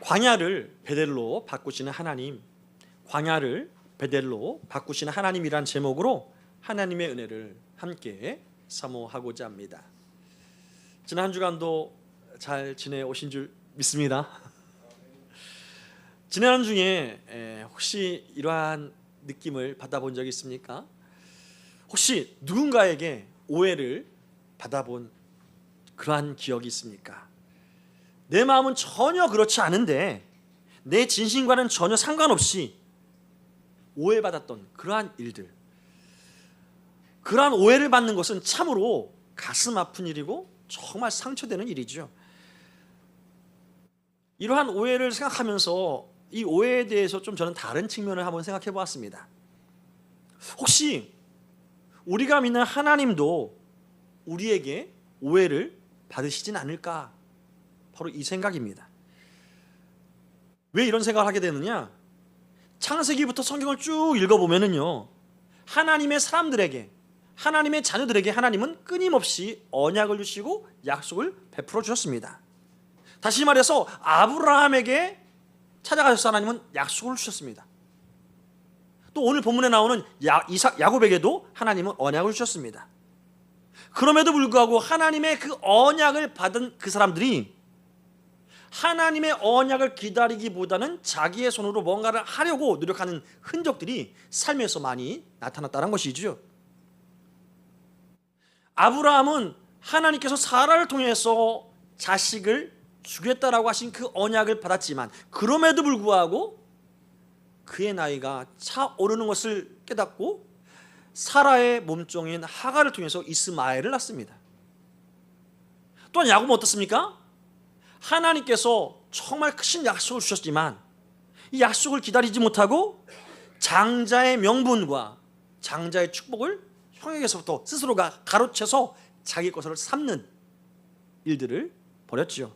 광야를 베델로 바꾸시는 하나님, 광야를 베델로 바꾸시는 하나님이란 제목으로 하나님의 은혜를 함께 사모하고자 합니다. 지난 한 주간도 잘 지내오신 줄 믿습니다. 지난 한 주에 혹시 이러한 느낌을 받아본 적이 있습니까? 혹시 누군가에게 오해를 받아본 그러한 기억이 있습니까? 내 마음은 전혀 그렇지 않은데 내 진심과는 전혀 상관없이 오해받았던 그러한 일들, 그러한 오해를 받는 것은 참으로 가슴 아픈 일이고 정말 상처되는 일이죠. 이러한 오해를 생각하면서 이 오해에 대해서 좀 저는 다른 측면을 한번 생각해 보았습니다. 혹시 우리가 믿는 하나님도 우리에게 오해를 받으시진 않을까? 바로 이 생각입니다. 왜 이런 생각을 하게 되느냐? 창세기부터 성경을 쭉 읽어보면은요, 하나님의 사람들에게, 하나님의 자녀들에게 하나님은 끊임없이 언약을 주시고 약속을 베풀어 주셨습니다. 다시 말해서 아브라함에게 찾아가셔서 하나님은 약속을 주셨습니다. 또 오늘 본문에 나오는 야곱에게도 하나님은 언약을 주셨습니다. 그럼에도 불구하고 하나님의 그 언약을 받은 그 사람들이 하나님의 언약을 기다리기보다는 자기의 손으로 뭔가를 하려고 노력하는 흔적들이 삶에서 많이 나타났다는 것이죠. 아브라함은 하나님께서 사라를 통해서 자식을 주겠다라고 하신 그 언약을 받았지만 그럼에도 불구하고 그의 나이가 차오르는 것을 깨닫고 사라의 몸종인 하갈을 통해서 이스마엘을 낳습니다. 또한 야곱은 어떻습니까? 하나님께서 정말 크신 약속을 주셨지만 이 약속을 기다리지 못하고 장자의 명분과 장자의 축복을 형에게서부터 스스로가 가로채서 자기 것을 삼는 일들을 벌였지요.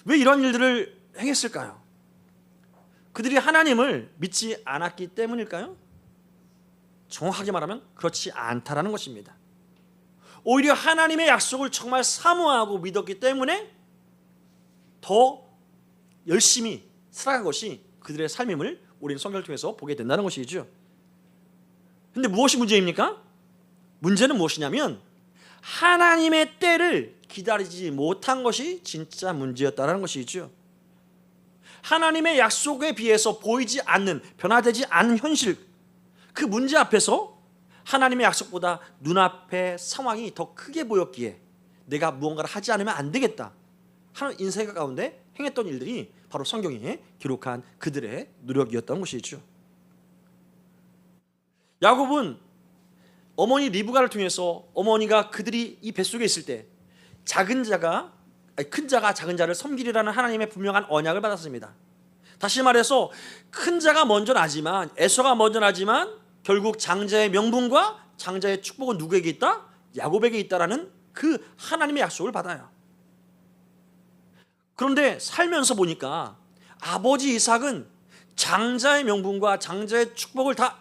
왜 이런 일들을 행했을까요? 그들이 하나님을 믿지 않았기 때문일까요? 정확하게 말하면 그렇지 않다라는 것입니다. 오히려 하나님의 약속을 정말 사모하고 믿었기 때문에 더 열심히 살아간 것이 그들의 삶임을 우리는 성경을 통해서 보게 된다는 것이죠. 근데 무엇이 문제입니까? 문제는 무엇이냐면 하나님의 때를 기다리지 못한 것이 진짜 문제였다는 것이죠. 하나님의 약속에 비해서 보이지 않는, 변화되지 않는 현실, 그 문제 앞에서 하나님의 약속보다 눈앞의 상황이 더 크게 보였기에 내가 무언가를 하지 않으면 안 되겠다 하는 인생 가운데 행했던 일들이 바로 성경에 기록한 그들의 노력이었던 것이죠. 야곱은 어머니 리브가를 통해서 어머니가 그들이 이 뱃속에 있을 때 큰 자가 작은 자를 섬기리라는 하나님의 분명한 언약을 받았습니다. 다시 말해서 큰 자가 먼저 나지만, 에서가 먼저 나지만 결국 장자의 명분과 장자의 축복은 누구에게 있다? 야곱에게 있다라는 그 하나님의 약속을 받아요. 그런데 살면서 보니까 아버지 이삭은 장자의 명분과 장자의 축복을 다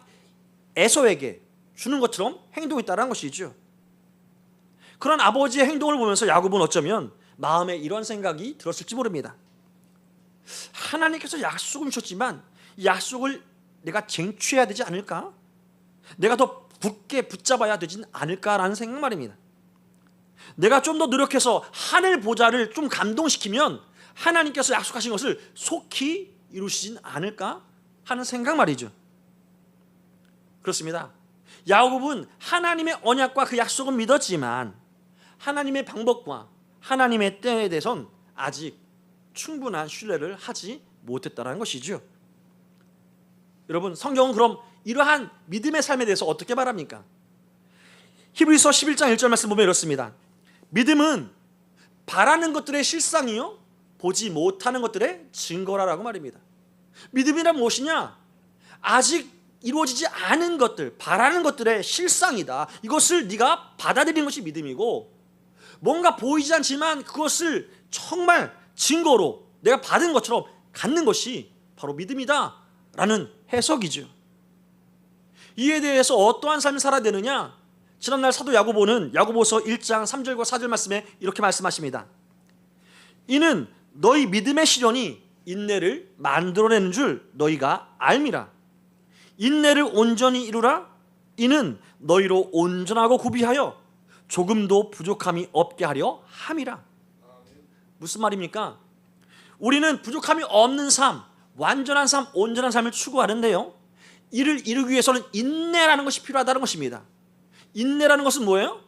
에서에게 주는 것처럼 행동했다는 것이죠. 그런 아버지의 행동을 보면서 야곱은 어쩌면 마음에 이런 생각이 들었을지 모릅니다. 하나님께서 약속을 주셨지만 이 약속을 내가 쟁취해야 되지 않을까? 내가 더 굳게 붙잡아야 되지 않을까라는 생각 말입니다. 내가 좀 더 노력해서 하늘 보좌를 좀 감동시키면 하나님께서 약속하신 것을 속히 이루시진 않을까 하는 생각 말이죠. 그렇습니다. 야곱은 하나님의 언약과 그 약속은 믿었지만 하나님의 방법과 하나님의 때에 대해서는 아직 충분한 신뢰를 하지 못했다는 것이죠. 여러분, 성경은 그럼 이러한 믿음의 삶에 대해서 어떻게 말합니까? 히브리서 11장 1절 말씀 보면 이렇습니다. 믿음은 바라는 것들의 실상이요 보지 못하는 것들의 증거라라고 말입니다. 믿음이란 무엇이냐? 아직 이루어지지 않은 것들, 바라는 것들의 실상이다. 이것을 네가 받아들이는 것이 믿음이고, 뭔가 보이지 않지만 그것을 정말 증거로 내가 받은 것처럼 갖는 것이 바로 믿음이다 라는 해석이죠. 이에 대해서 어떠한 삶을 살아야 되느냐? 지난날 사도 야고보는 야고보서 1장 3절과 4절 말씀에 이렇게 말씀하십니다. 이는 너희 믿음의 시련이 인내를 만들어내는 줄 너희가 알미라. 인내를 온전히 이루라. 이는 너희로 온전하고 구비하여 조금도 부족함이 없게 하려 함이라. 무슨 말입니까? 우리는 부족함이 없는 삶, 완전한 삶, 온전한 삶을 추구하는데요, 이를 이루기 위해서는 인내라는 것이 필요하다는 것입니다. 인내라는 것은 뭐예요?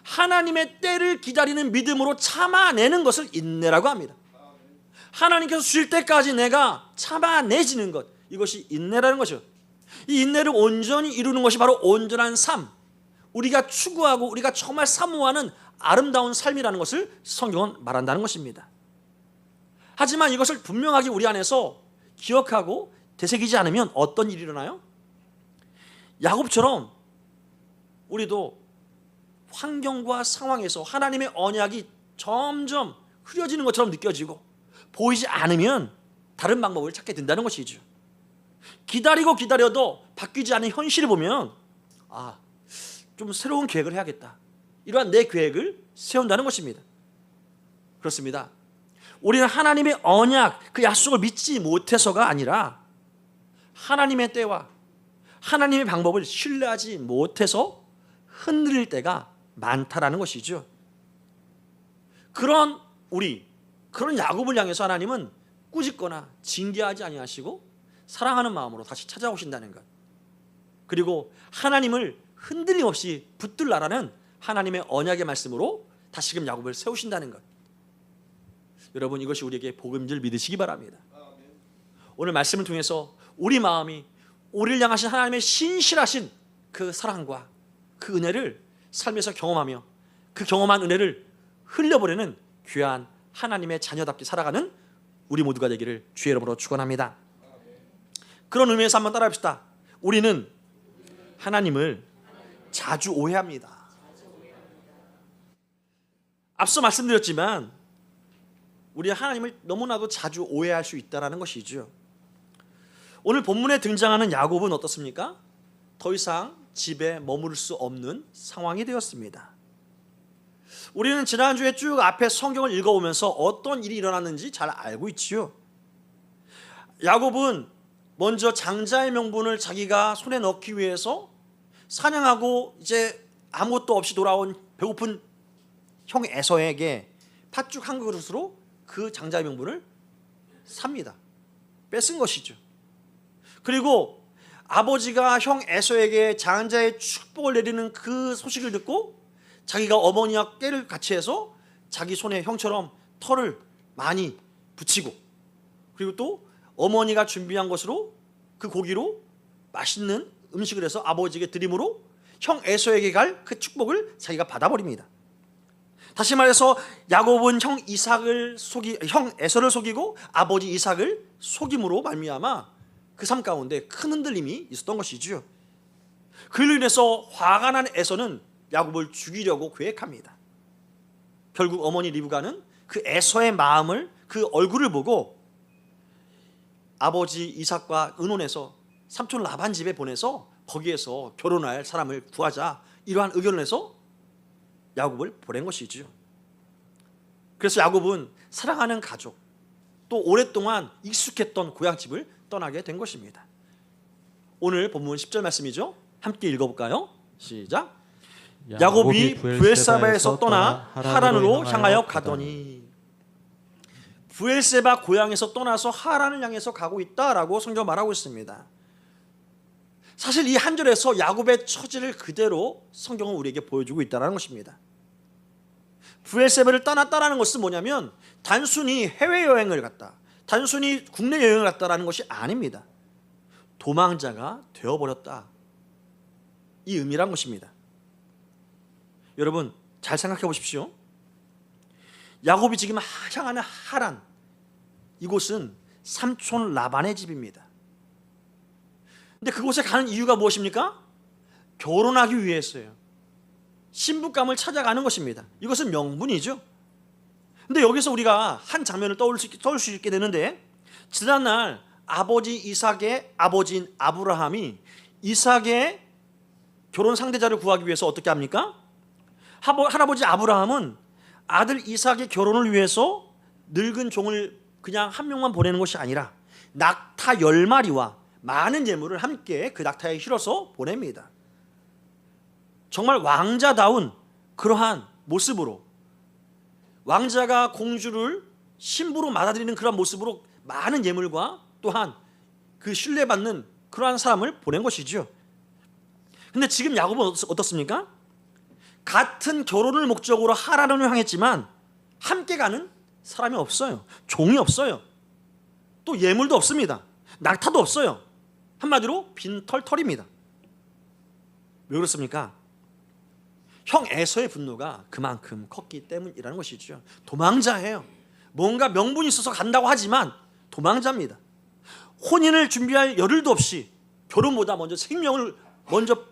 하나님의 때를 기다리는 믿음으로 참아내는 것을 인내라고 합니다. 하나님께서 주실 때까지 내가 참아내지는 것, 이것이 인내라는 것이죠. 이 인내를 온전히 이루는 것이 바로 온전한 삶, 우리가 추구하고 우리가 정말 사모하는 아름다운 삶이라는 것을 성경은 말한다는 것입니다. 하지만 이것을 분명하게 우리 안에서 기억하고 되새기지 않으면 어떤 일이 일어나요? 야곱처럼 우리도 환경과 상황에서 하나님의 언약이 점점 흐려지는 것처럼 느껴지고 보이지 않으면 다른 방법을 찾게 된다는 것이죠. 기다리고 기다려도 바뀌지 않은 현실을 보면 좀 새로운 계획을 해야겠다, 이러한 내 계획을 세운다는 것입니다. 그렇습니다. 우리는 하나님의 언약, 그 약속을 믿지 못해서가 아니라 하나님의 때와 하나님의 방법을 신뢰하지 못해서 흔들릴 때가 많다라는 것이죠. 그런 야곱을 향해서 하나님은 꾸짖거나 징계하지 아니하시고 사랑하는 마음으로 다시 찾아오신다는 것, 그리고 하나님을 흔들림 없이 붙들라라는 하나님의 언약의 말씀으로 다시금 야곱을 세우신다는 것. 여러분, 이것이 우리에게 복음인 줄 믿으시기 바랍니다. 오늘 말씀을 통해서 우리 마음이 우리를 향하신 하나님의 신실하신 그 사랑과 그 은혜를 삶에서 경험하며 그 경험한 은혜를 흘려보내는 귀한 하나님의 자녀답게 살아가는 우리 모두가 되기를 주의 이름으로 축원합니다. 그런 의미에서 한번 따라합시다. 우리는 하나님을 자주 오해합니다. 앞서 말씀드렸지만 우리 하나님을 너무나도 자주 오해할 수 있다는 것이죠. 오늘 본문에 등장하는 야곱은 어떻습니까? 더 이상 집에 머무를 수 없는 상황이 되었습니다. 우리는 지난주에 쭉 앞에 성경을 읽어오면서 어떤 일이 일어났는지 잘 알고 있지요. 야곱은 먼저 장자의 명분을 자기가 손에 넣기 위해서 사냥하고 이제 아무것도 없이 돌아온 배고픈 형 에서에게 팥죽 한 그릇으로 그 장자의 명분을 삽니다. 뺏은 것이죠. 그리고 아버지가 형 에서에게 장자의 축복을 내리는 그 소식을 듣고 자기가 어머니와 깨를 같이 해서 자기 손에 형처럼 털을 많이 붙이고, 그리고 또 어머니가 준비한 것으로 그 고기로 맛있는 음식을 해서 아버지에게 드림으로 형 에서에게 갈 그 축복을 자기가 받아버립니다. 다시 말해서 야곱은 형 에서를 속이고 아버지 이삭을 속임으로 말미암아 그 삶 가운데 큰 흔들림이 있었던 것이죠. 그로 인해서 화가 난 에서는 야곱을 죽이려고 계획합니다. 결국 어머니 리브가는 그 에서의 마음을, 그 얼굴을 보고 아버지 이삭과 의논해서 삼촌 라반 집에 보내서 거기에서 결혼할 사람을 구하자, 이러한 의견을 해서 야곱을 보낸 것이죠. 그래서 야곱은 사랑하는 가족, 또 오랫동안 익숙했던 고향집을 떠나게 된 것입니다. 오늘 본문 10절 말씀이죠. 함께 읽어볼까요? 시작. 야곱이 브엘세바에서 떠나 하란으로 향하여 가더니, 브엘세바 고향에서 떠나서 하란을 향해서 가고 있다라고 성경 말하고 있습니다. 사실 이 한 절에서 야곱의 처지를 그대로 성경은 우리에게 보여주고 있다는 것입니다. 브엘세바를 떠났다라는 것은 뭐냐면 단순히 해외여행을 갔다, 단순히 국내 여행을 갔다라는 것이 아닙니다. 도망자가 되어버렸다, 이 의미란 것입니다. 여러분 잘 생각해 보십시오. 야곱이 지금 향하는 하란, 이곳은 삼촌 라반의 집입니다. 근데 그곳에 가는 이유가 무엇입니까? 결혼하기 위해서요. 신부감을 찾아가는 것입니다. 이것은 명분이죠. 근데 여기서 우리가 한 장면을 떠올릴 수 있게 되는데, 지난날 아버지 이삭의 아버지인 아브라함이 이삭의 결혼 상대자를 구하기 위해서 어떻게 합니까? 할아버지 아브라함은 아들 이삭의 결혼을 위해서 늙은 종을 그냥 한 명만 보내는 것이 아니라 낙타 10마리와 많은 예물을 함께 그 낙타에 실어서 보냅니다. 정말 왕자다운 그러한 모습으로, 왕자가 공주를 신부로 맞아들이는 그런 모습으로 많은 예물과 또한 그 신뢰받는 그러한 사람을 보낸 것이죠. 근데 지금 야곱은 어떻습니까? 같은 결혼을 목적으로 하란을 향했지만 함께 가는 사람이 없어요. 종이 없어요. 또 예물도 없습니다. 낙타도 없어요. 한마디로 빈털털입니다. 왜 그렇습니까? 형 에서의 분노가 그만큼 컸기 때문이라는 것이죠. 도망자예요. 뭔가 명분이 있어서 간다고 하지만 도망자입니다. 혼인을 준비할 여를도 없이 결혼보다 먼저 생명을 먼저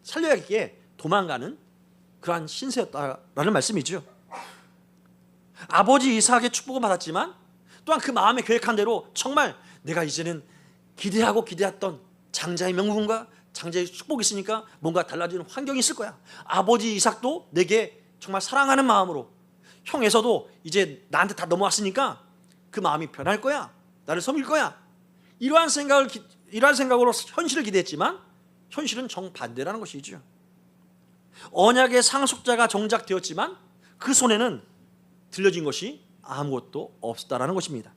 살려야기에 도망가는 그러한 신세였다라는 말씀이죠. 아버지 이삭의 축복을 받았지만 또한 그 마음에 계획한 대로 정말 내가 이제는 기대하고 기대했던 장자의 명분과 장자의 축복이 있으니까 뭔가 달라지는 환경이 있을 거야. 아버지 이삭도 내게 정말 사랑하는 마음으로, 형에서도 이제 나한테 다 넘어왔으니까 그 마음이 변할 거야. 나를 섬길 거야. 이러한 생각으로 현실을 기대했지만 현실은 정반대라는 것이죠. 언약의 상속자가 정작 되었지만 그 손에는 들려진 것이 아무것도 없었다라는 것입니다.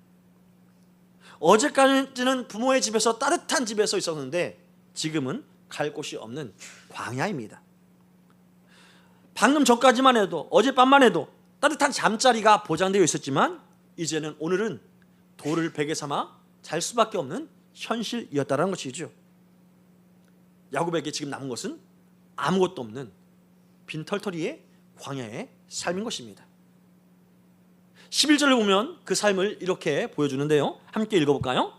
어제까지는 부모의 집에서 따뜻한 집에서 있었는데 지금은 갈 곳이 없는 광야입니다. 방금 전까지만 해도, 어젯밤만 해도 따뜻한 잠자리가 보장되어 있었지만 이제는 오늘은 돌을 베개 삼아 잘 수밖에 없는 현실이었다는 것이죠. 야곱에게 지금 남은 것은 아무것도 없는 빈털터리의 광야의 삶인 것입니다. 11절을 보면 그 삶을 이렇게 보여주는데요. 함께 읽어볼까요?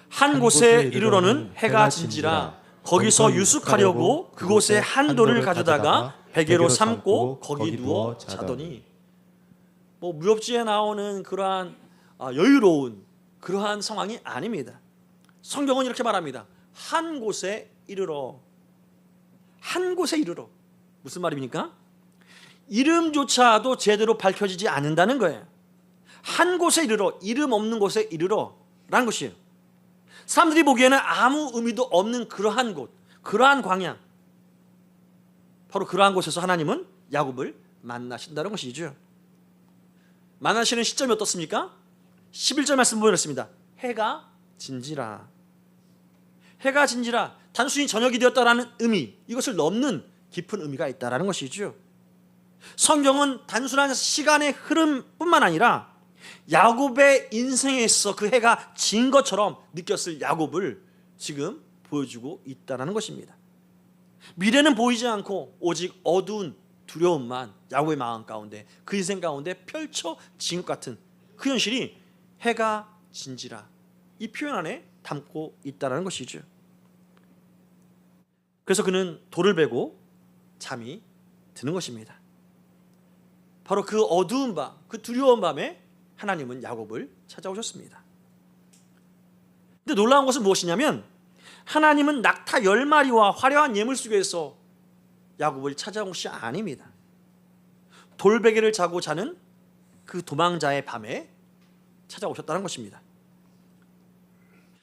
한 곳에 이르러는 해가 진지라 거기서 유숙하려고 그곳에 한 돌을 가져다가 베개로 삼고 거기 누워 자더니, 무협지에 나오는 그러한 여유로운 그러한 상황이 아닙니다. 성경은 이렇게 말합니다. 한 곳에 이르러. 한 곳에 이르러. 무슨 말입니까? 이름조차도 제대로 밝혀지지 않는다는 거예요. 한 곳에 이르러, 이름 없는 곳에 이르러 라는 것이에요. 사람들이 보기에는 아무 의미도 없는 그러한 곳, 그러한 광야, 바로 그러한 곳에서 하나님은 야곱을 만나신다는 것이죠. 만나시는 시점이 어떻습니까? 11절 말씀 보였습니다. 해가 진지라. 해가 진지라, 단순히 저녁이 되었다라는 의미, 이것을 넘는 깊은 의미가 있다라는 것이죠. 성경은 단순한 시간의 흐름뿐만 아니라 야곱의 인생에 있어 그 해가 진 것처럼 느꼈을 야곱을 지금 보여주고 있다는 것입니다. 미래는 보이지 않고 오직 어두운 두려움만 야곱의 마음 가운데, 그 인생 가운데 펼쳐진 것 같은 그 현실이 해가 진지라, 이 표현 안에 담고 있다는 것이죠. 그래서 그는 돌을 베고 잠이 드는 것입니다. 바로 그 어두운 밤, 그 두려운 밤에 하나님은 야곱을 찾아오셨습니다. 근데 놀라운 것은 무엇이냐면 하나님은 낙타 10마리와 화려한 예물 속에서 야곱을 찾아온 것이 아닙니다. 돌베개를 자고 자는 그 도망자의 밤에 찾아오셨다는 것입니다.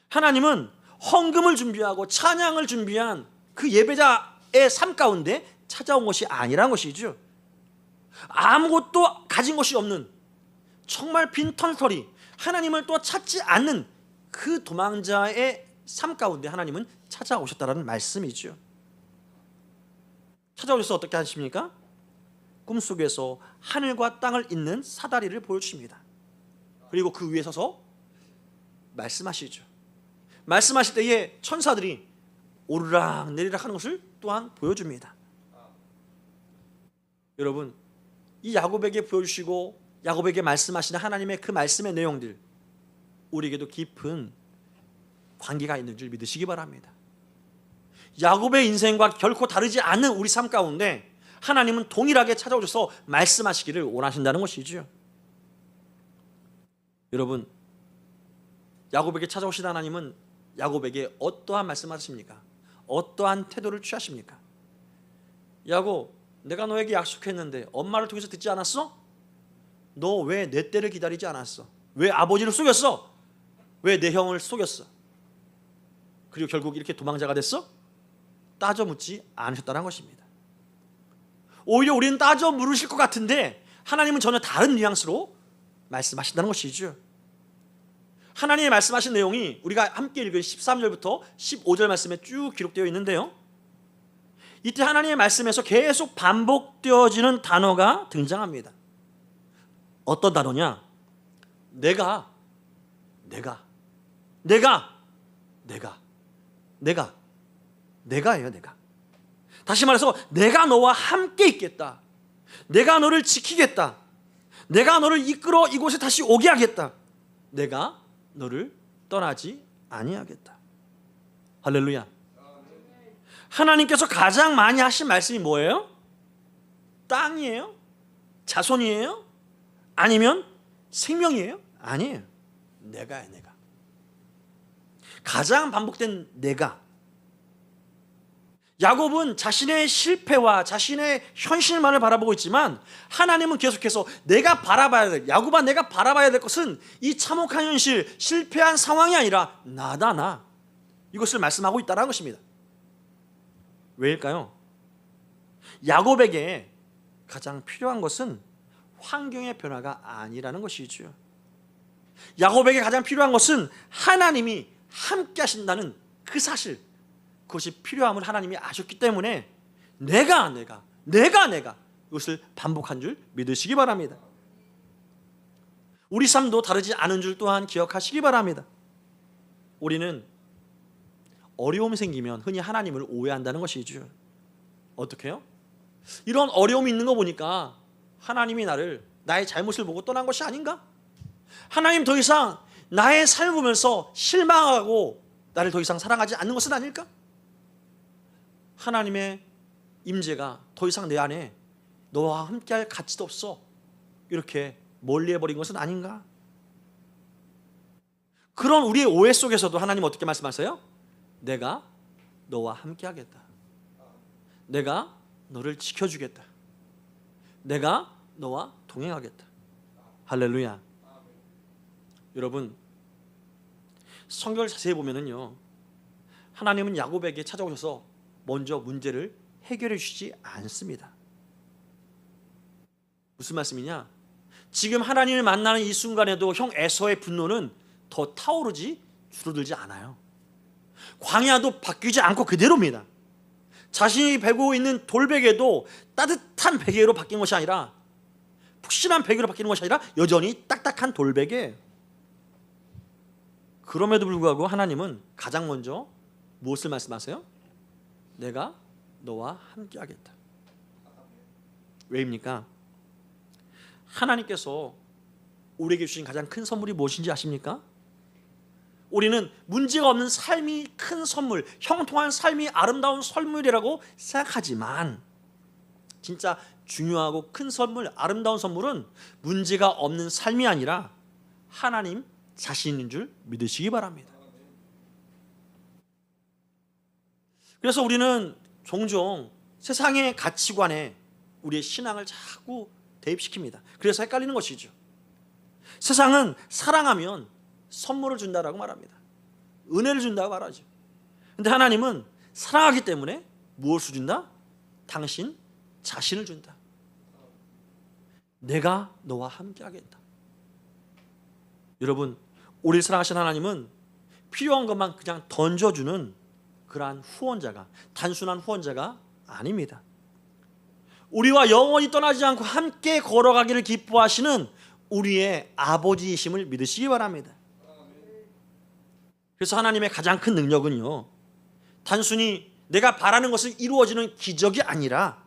하나님은 헌금을 준비하고 찬양을 준비한 그 예배자의 삶 가운데 찾아온 것이 아니라는 것이죠. 아무것도 가진 것이 없는 정말 빈털터리, 하나님을 또 찾지 않는 그 도망자의 삶 가운데 하나님은 찾아오셨다는 말씀이죠. 찾아오셔서 어떻게 하십니까? 꿈속에서 하늘과 땅을 잇는 사다리를 보여주십니다. 그리고 그 위에 서서 말씀하시죠. 말씀하실 때에 천사들이 오르락 내리락 하는 것을 또한 보여줍니다. 여러분, 이 야곱에게 보여주시고 야곱에게 말씀하시는 하나님의 그 말씀의 내용들, 우리에게도 깊은 관계가 있는 줄 믿으시기 바랍니다. 야곱의 인생과 결코 다르지 않는 우리 삶 가운데 하나님은 동일하게 찾아오셔서 말씀하시기를 원하신다는 것이죠. 여러분, 야곱에게 찾아오신 하나님은 야곱에게 어떠한 말씀하십니까? 어떠한 태도를 취하십니까? 야곱, 내가 너에게 약속했는데 엄마를 통해서 듣지 않았어? 너 왜 내 때를 기다리지 않았어? 왜 아버지를 속였어? 왜 내 형을 속였어? 그리고 결국 이렇게 도망자가 됐어? 따져 묻지 않으셨다는 것입니다. 오히려 우리는 따져 물으실 것 같은데 하나님은 전혀 다른 뉘앙스로 말씀하신다는 것이죠. 하나님이 말씀하신 내용이 우리가 함께 읽은 13절부터 15절 말씀에 쭉 기록되어 있는데요, 이때 하나님의 말씀에서 계속 반복되어지는 단어가 등장합니다. 어떤 단어냐? 내가예요. 내가. 다시 말해서 내가 너와 함께 있겠다. 내가 너를 지키겠다. 내가 너를 이끌어 이곳에 다시 오게 하겠다. 내가 너를 떠나지 아니하겠다. 할렐루야. 하나님께서 가장 많이 하신 말씀이 뭐예요? 땅이에요? 자손이에요? 아니면 생명이에요? 아니에요. 내가야, 내가. 가장 반복된 내가. 야곱은 자신의 실패와 자신의 현실만을 바라보고 있지만 하나님은 계속해서 내가 바라봐야 될, 야곱아 내가 바라봐야 될 것은 이 참혹한 현실, 실패한 상황이 아니라 나다, 나. 이것을 말씀하고 있다는 것입니다. 왜일까요? 야곱에게 가장 필요한 것은 환경의 변화가 아니라는 것이죠. 야곱에게 가장 필요한 것은 하나님이 함께 하신다는 그 사실, 그것이 필요함을 하나님이 아셨기 때문에 내가 이것을 반복한 줄 믿으시기 바랍니다. 우리 삶도 다르지 않은 줄 또한 기억하시기 바랍니다. 우리는 어려움이 생기면 흔히 하나님을 오해한다는 것이죠. 어떻게 해요? 이런 어려움이 있는 거 보니까 하나님이 나의 잘못을 보고 떠난 것이 아닌가? 하나님 더 이상 나의 삶을 보면서 실망하고 나를 더 이상 사랑하지 않는 것은 아닐까? 하나님의 임재가 더 이상 내 안에 너와 함께할 가치도 없어, 이렇게 멀리해버린 것은 아닌가? 그런 우리의 오해 속에서도 하나님 어떻게 말씀하세요? 내가 너와 함께하겠다. 내가 너를 지켜주겠다. 내가 너와 동행하겠다. 할렐루야. 여러분, 성경을 자세히 보면은요, 하나님은 야곱에게 찾아오셔서 먼저 문제를 해결해 주시지 않습니다. 무슨 말씀이냐? 지금 하나님을 만나는 이 순간에도 형 에서의 분노는 더 타오르지 줄어들지 않아요. 광야도 바뀌지 않고 그대로입니다. 자신이 베고 있는 돌베개도 따뜻한 베개로 바뀐 것이 아니라, 푹신한 베개로 바뀌는 것이 아니라 여전히 딱딱한 돌베개. 그럼에도 불구하고 하나님은 가장 먼저 무엇을 말씀하세요? 내가 너와 함께하겠다. 왜입니까? 하나님께서 우리에게 주신 가장 큰 선물이 무엇인지 아십니까? 우리는 문제가 없는 삶이 큰 선물, 형통한 삶이 아름다운 선물이라고 생각하지만 진짜 중요하고 큰 선물, 아름다운 선물은 문제가 없는 삶이 아니라 하나님 자신인 줄 믿으시기 바랍니다. 그래서 우리는 종종 세상의 가치관에 우리의 신앙을 자꾸 대입시킵니다. 그래서 헷갈리는 것이죠. 세상은 사랑하면 선물을 준다라고 말합니다. 은혜를 준다고 말하죠. 근데 하나님은 사랑하기 때문에 무엇을 준다? 당신 자신을 준다. 내가 너와 함께 하겠다. 여러분, 우리를 사랑하신 하나님은 필요한 것만 그냥 던져주는 그러한 후원자가, 단순한 후원자가 아닙니다. 우리와 영원히 떠나지 않고 함께 걸어가기를 기뻐하시는 우리의 아버지이심을 믿으시기 바랍니다. 그래서 하나님의 가장 큰 능력은요, 단순히 내가 바라는 것을 이루어지는 기적이 아니라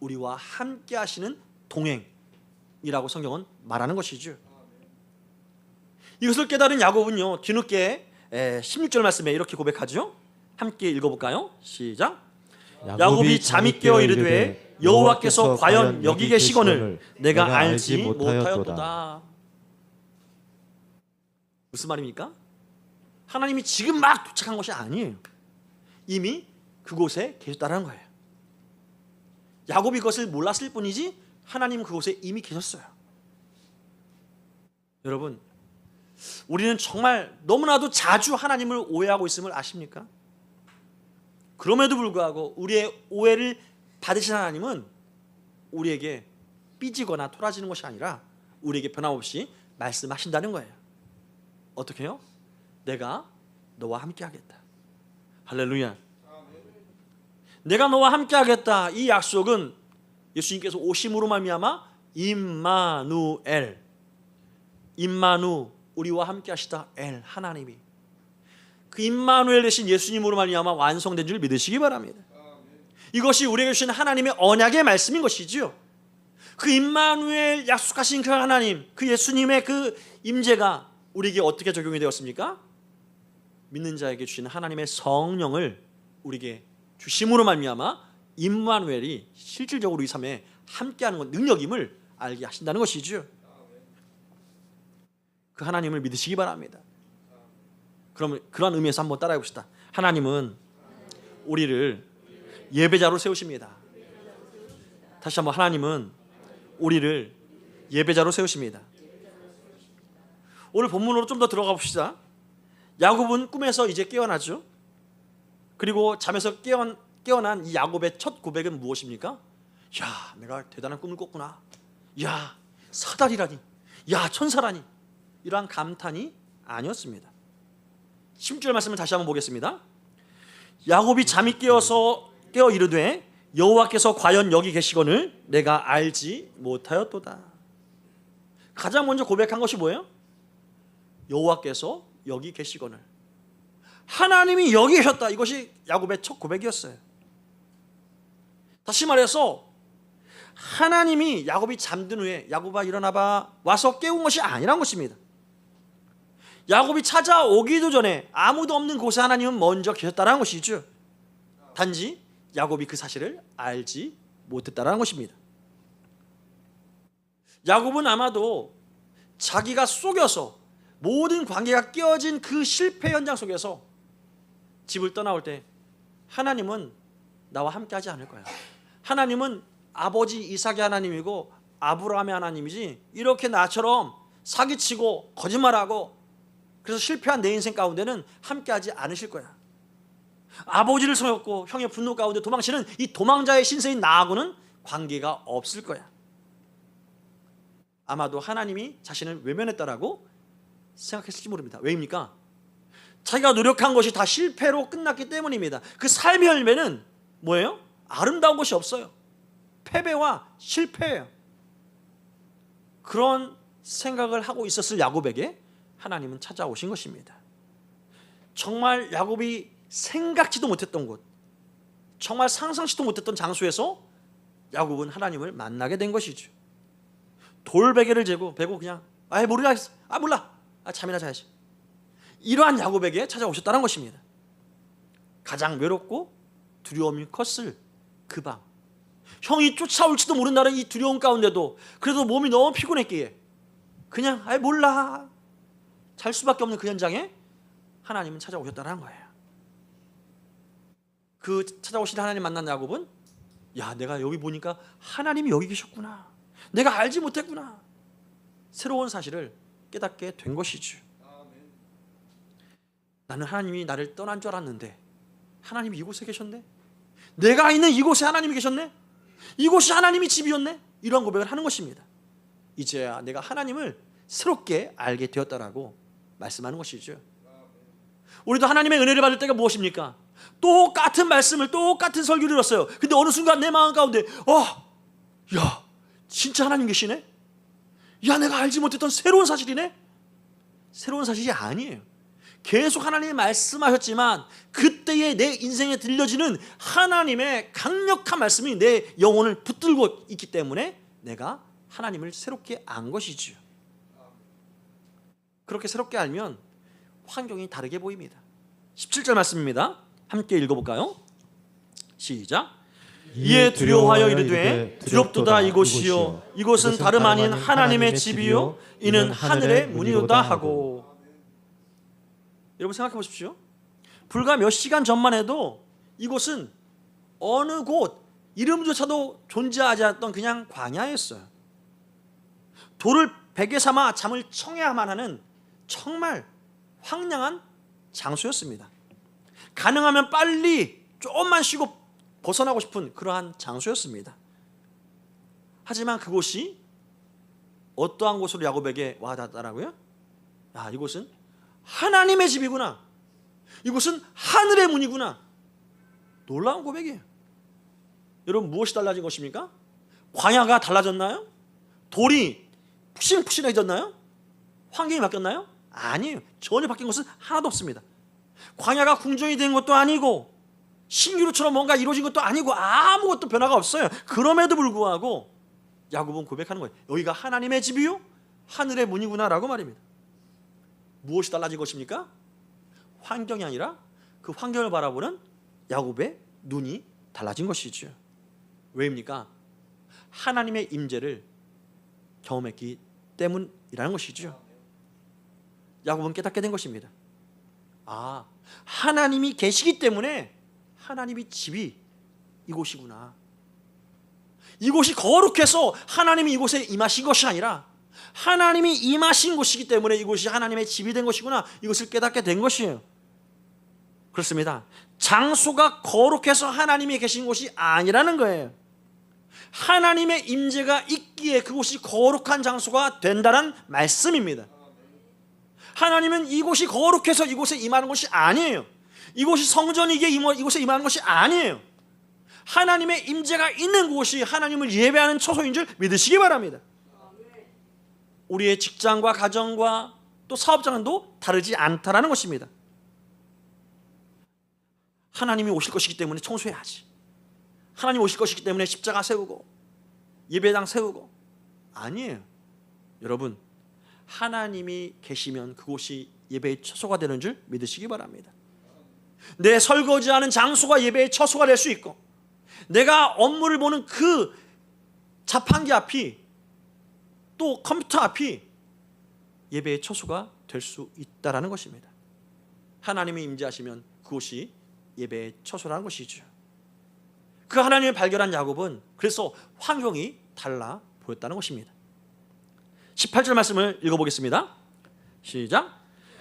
우리와 함께 하시는 동행이라고 성경은 말하는 것이죠. 이것을 깨달은 야곱은요, 뒤늦게 16절 말씀에 이렇게 고백하죠. 함께 읽어볼까요? 시작. 야곱이 잠이 깨어 이르되 여호와께서 과연 여기 계시거늘 내가 알지 못하였도다. 무슨 말입니까? 하나님이 지금 막 도착한 것이 아니에요. 이미 그곳에 계셨다는 거예요. 야곱이 그것을 몰랐을 뿐이지 하나님은 그곳에 이미 계셨어요. 여러분, 우리는 정말 너무나도 자주 하나님을 오해하고 있음을 아십니까? 그럼에도 불구하고 우리의 오해를 받으신 하나님은 우리에게 삐지거나 토라지는 것이 아니라 우리에게 변함없이 말씀하신다는 거예요. 어떻게 해요? 내가 너와 함께 하겠다. 할렐루야. 내가 너와 함께 하겠다. 이 약속은 예수님께서 오심으로 말미암아 임마누엘, 임마누, 우리와 함께 하시다 엘, 하나님이, 그 임마누엘 되신 예수님으로 말미암아 완성된 줄 믿으시기 바랍니다. 이것이 우리에게 주신 하나님의 언약의 말씀인 것이지요. 그 임마누엘 약속하신 그 하나님, 그 예수님의 그 임재가 우리에게 어떻게 적용이 되었습니까? 믿는 자에게 주신 하나님의 성령을 우리에게 주심으로 말미암아 임마누엘이 실질적으로 이 삶에 함께하는 것, 능력임을 알게 하신다는 것이죠. 그 하나님을 믿으시기 바랍니다. 그럼 그런 의미에서 한번 따라해 봅시다. 하나님은 우리를 예배자로 세우십니다. 다시 한번, 하나님은 우리를 예배자로 세우십니다. 오늘 본문으로 좀 더 들어가 봅시다. 야곱은 꿈에서 이제 깨어나죠. 그리고 잠에서 깨어난 이 야곱의 첫 고백은 무엇입니까? 야, 내가 대단한 꿈을 꿨구나. 야, 사달이라니. 야, 천사라니. 이러한 감탄이 아니었습니다. 16절 말씀을 다시 한번 보겠습니다. 야곱이 잠이 깨어 이르되 여호와께서 과연 여기 계시거늘 내가 알지 못하였도다. 가장 먼저 고백한 것이 뭐예요? 여호와께서 여기 계시거늘, 하나님이 여기 계셨다. 이것이 야곱의 첫 고백이었어요. 다시 말해서 하나님이 야곱이 잠든 후에 야곱아 일어나봐 와서 깨운 것이 아니란 것입니다. 야곱이 찾아오기도 전에 아무도 없는 곳에 하나님은 먼저 계셨다는 것이죠. 단지 야곱이 그 사실을 알지 못했다는 것입니다. 야곱은 아마도 자기가 속여서 모든 관계가 깨어진 그 실패 현장 속에서 집을 떠나올 때 하나님은 나와 함께 하지 않을 거야. 하나님은 아버지 이삭의 하나님이고 아브라함의 하나님이지 이렇게 나처럼 사기치고 거짓말하고 그래서 실패한 내 인생 가운데는 함께하지 않으실 거야. 아버지를 속였고 형의 분노 가운데 도망치는 이 도망자의 신세인 나하고는 관계가 없을 거야. 아마도 하나님이 자신을 외면했다라고 생각했을지 모릅니다. 왜입니까? 자기가 노력한 것이 다 실패로 끝났기 때문입니다. 그 삶의 열매는 뭐예요? 아름다운 것이 없어요. 패배와 실패예요. 그런 생각을 하고 있었을 야곱에게 하나님은 찾아오신 것입니다. 정말 야곱이 생각지도 못했던 곳, 정말 상상치도 못했던 장소에서 야곱은 하나님을 만나게 된 것이죠. 돌베개를 베고 그냥 몰라, 몰라, 잠이나 자야지. 이러한 야곱에게 찾아오셨다는 것입니다. 가장 외롭고 두려움이 컸을 그 밤, 형이 쫓아올지도 모른다는 이 두려움 가운데도 그래도 몸이 너무 피곤했기에 그냥 몰라 잘 수밖에 없는 그 현장에 하나님은 찾아오셨다는 거예요. 그 찾아오신 하나님 만난 야곱은 야, 내가 여기 보니까 하나님이 여기 계셨구나, 내가 알지 못했구나, 새로운 사실을 깨닫게 된 것이죠. 나는 하나님이 나를 떠난 줄 알았는데 하나님이 이곳에 계셨네, 내가 있는 이곳에 하나님이 계셨네, 이곳이 하나님이 집이었네, 이러한 고백을 하는 것입니다. 이제야 내가 하나님을 새롭게 알게 되었다라고 말씀하는 것이죠. 우리도 하나님의 은혜를 받을 때가 무엇입니까? 똑같은 말씀을, 똑같은 설교를 들었어요. 근데 어느 순간 내 마음 가운데 야, 진짜 하나님 계시네? 야, 내가 알지 못했던 새로운 사실이네? 새로운 사실이 아니에요. 계속 하나님이 말씀하셨지만 그때의 내 인생에 들려지는 하나님의 강력한 말씀이 내 영혼을 붙들고 있기 때문에 내가 하나님을 새롭게 안 것이지요. 그렇게 새롭게 알면 환경이 다르게 보입니다. 17절 말씀입니다. 함께 읽어볼까요? 시작. 이에 두려워하여 이르되 두렵도다 이곳이요 이곳은 다름 아닌 하나님의 집이요 이는 하늘의 문이로다 하고. 여러분 생각해 보십시오. 불과 몇 시간 전만 해도 이곳은 어느 곳 이름조차도 존재하지 않았던 그냥 광야였어요. 돌을 베개 삼아 잠을 청해야만 하는 정말 황량한 장소였습니다. 가능하면 빨리 조금만 쉬고 벗어나고 싶은 그러한 장소였습니다. 하지만 그곳이 어떠한 곳으로 야곱에게 와닿았다라고요? 이곳은 하나님의 집이구나. 이곳은 하늘의 문이구나. 놀라운 고백이에요. 여러분, 무엇이 달라진 것입니까? 광야가 달라졌나요? 돌이 푹신푹신해졌나요? 환경이 바뀌었나요? 아니에요. 전혀 바뀐 것은 하나도 없습니다. 광야가 궁전이 된 것도 아니고 신기루처럼 뭔가 이루어진 것도 아니고 아무것도 변화가 없어요. 그럼에도 불구하고 야곱은 고백하는 거예요. 여기가 하나님의 집이요 하늘의 문이구나 라고 말입니다. 무엇이 달라진 것입니까? 환경이 아니라 그 환경을 바라보는 야곱의 눈이 달라진 것이죠. 왜입니까? 하나님의 임재를 경험했기 때문이라는 것이죠. 야곱은 깨닫게 된 것입니다. 하나님이 계시기 때문에 하나님의 집이 이곳이구나. 이곳이 거룩해서 하나님이 이곳에 임하신 것이 아니라 하나님이 임하신 곳이기 때문에 이곳이 하나님의 집이 된 것이구나. 이것을 깨닫게 된 것이에요. 그렇습니다. 장소가 거룩해서 하나님이 계신 곳이 아니라는 거예요. 하나님의 임재가 있기에 그곳이 거룩한 장소가 된다는 말씀입니다. 하나님은 이곳이 거룩해서 이곳에 임하는 것이 아니에요. 이곳이 성전이기에 이곳에 임하는 것이 아니에요. 하나님의 임재가 있는 곳이 하나님을 예배하는 처소인 줄 믿으시기 바랍니다. 우리의 직장과 가정과 또 사업장도 다르지 않다라는 것입니다. 하나님이 오실 것이기 때문에 청소해야지. 하나님 오실 것이기 때문에 십자가 세우고 예배당 세우고. 아니에요. 여러분, 하나님이 계시면 그곳이 예배의 처소가 되는 줄 믿으시기 바랍니다. 내 설거지하는 장소가 예배의 처소가 될 수 있고, 내가 업무를 보는 그 자판기 앞이 또 컴퓨터 앞이 예배의 처소가 될 수 있다는 것입니다. 하나님이 임재하시면 그곳이 예배의 처소라는 것이죠. 그 하나님을 발견한 야곱은 그래서 환경이 달라 보였다는 것입니다. 18절 말씀을 읽어보겠습니다. 시작.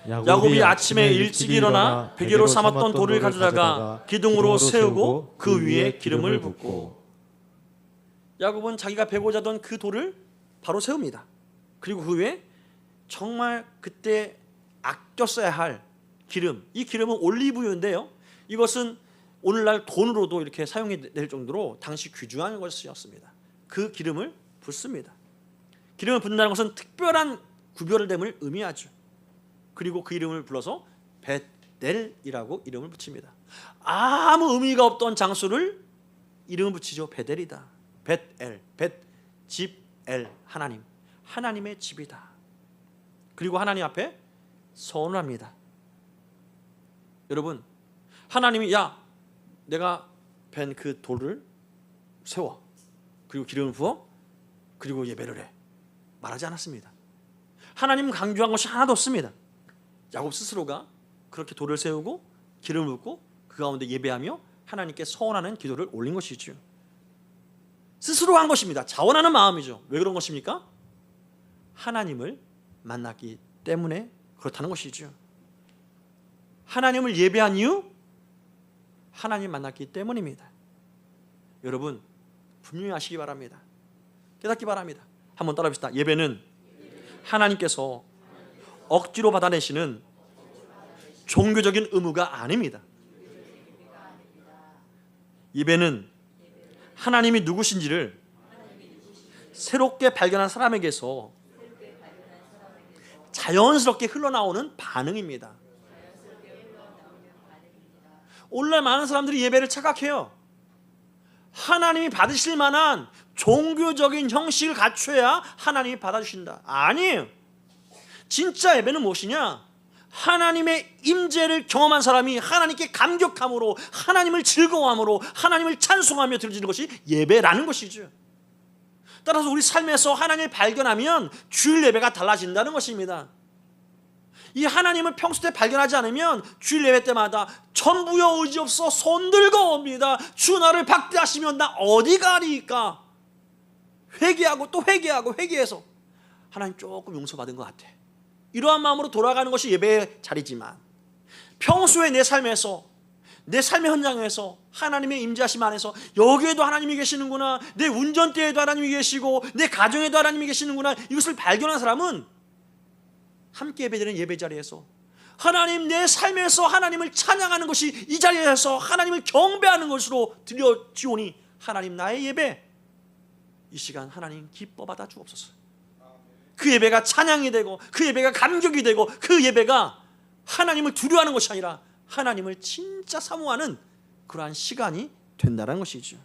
야곱이 아침에 일찍 일어나 베개로 삼았던 돌을 가져다가 기둥으로 세우고 그 위에 기름을 붓고. 야곱은 자기가 베고 자던 그 돌을 바로 세웁니다. 그리고 그 위에 정말 그때 아껴 써야 할 기름, 이 기름은 올리브유인데요, 이것은 오늘날 돈으로도 이렇게 사용이 될 정도로 당시 귀중한 것이었습니다. 그 기름을 붓습니다. 기름을 붓는다는 것은 특별한 구별됨을 의미하죠. 그리고 그 이름을 불러서 벳엘이라고 이름을 붙입니다. 아무 의미가 없던 장소를 이름을 붙이죠. 베델이다. 벳엘, 집-엘, 하나님, 하나님의 집이다. 그리고 하나님 앞에 선언합니다. 여러분, 하나님이 내가 벤 그 돌을 세워, 그리고 기름을 부어, 그리고 예배를 해, 말하지 않았습니다. 하나님 강조한 것이 하나도 없습니다. 야곱 스스로가 그렇게 돌을 세우고 기름을 붓고 그 가운데 예배하며 하나님께 서원하는 기도를 올린 것이죠. 스스로 한 것입니다. 자원하는 마음이죠. 왜 그런 것입니까? 하나님을 만났기 때문에 그렇다는 것이죠. 하나님을 예배한 이유, 하나님 만났기 때문입니다. 여러분, 분명히 아시기 바랍니다. 깨닫기 바랍니다. 한번 따라합시다. 예배는 하나님께서 억지로 받아내시는 종교적인 의무가 아닙니다. 예배는 하나님이 누구신지를 새롭게 발견한 사람에게서 자연스럽게 흘러나오는 반응입니다. 오늘날 많은 사람들이 예배를 착각해요. 하나님이 받으실 만한 종교적인 형식을 갖춰야 하나님이 받아주신다. 아니에요. 진짜 예배는 무엇이냐? 하나님의 임재를 경험한 사람이 하나님께 감격함으로, 하나님을 즐거워함으로, 하나님을 찬송하며 드려지는 것이 예배라는 것이죠. 따라서 우리 삶에서 하나님을 발견하면 주일 예배가 달라진다는 것입니다. 이 하나님을 평소 때 발견하지 않으면 주일 예배 때마다 전부여 의지 없어 손들고 옵니다. 주 나를 박대하시면 나 어디 가리까? 회개하고 또 회개하고 회개해서 하나님 조금 용서받은 것 같아. 이러한 마음으로 돌아가는 것이 예배의 자리지만, 평소에 내 삶에서, 내 삶의 현장에서 하나님의 임재하심 안에서 여기에도 하나님이 계시는구나, 내 운전대에도 하나님이 계시고 내 가정에도 하나님이 계시는구나, 이것을 발견한 사람은 함께 예배드리는 예배 자리에서 하나님, 내 삶에서 하나님을 찬양하는 것이 이 자리에서 하나님을 경배하는 것으로 들려지오니 하나님, 나의 예배 이 시간 하나님 기뻐 받아 주옵소서. 그 예배가 찬양이 되고 그 예배가 감격이 되고 그 예배가 하나님을 두려워하는 것이 아니라 하나님을 진짜 사모하는 그러한 시간이 된다는 것이죠.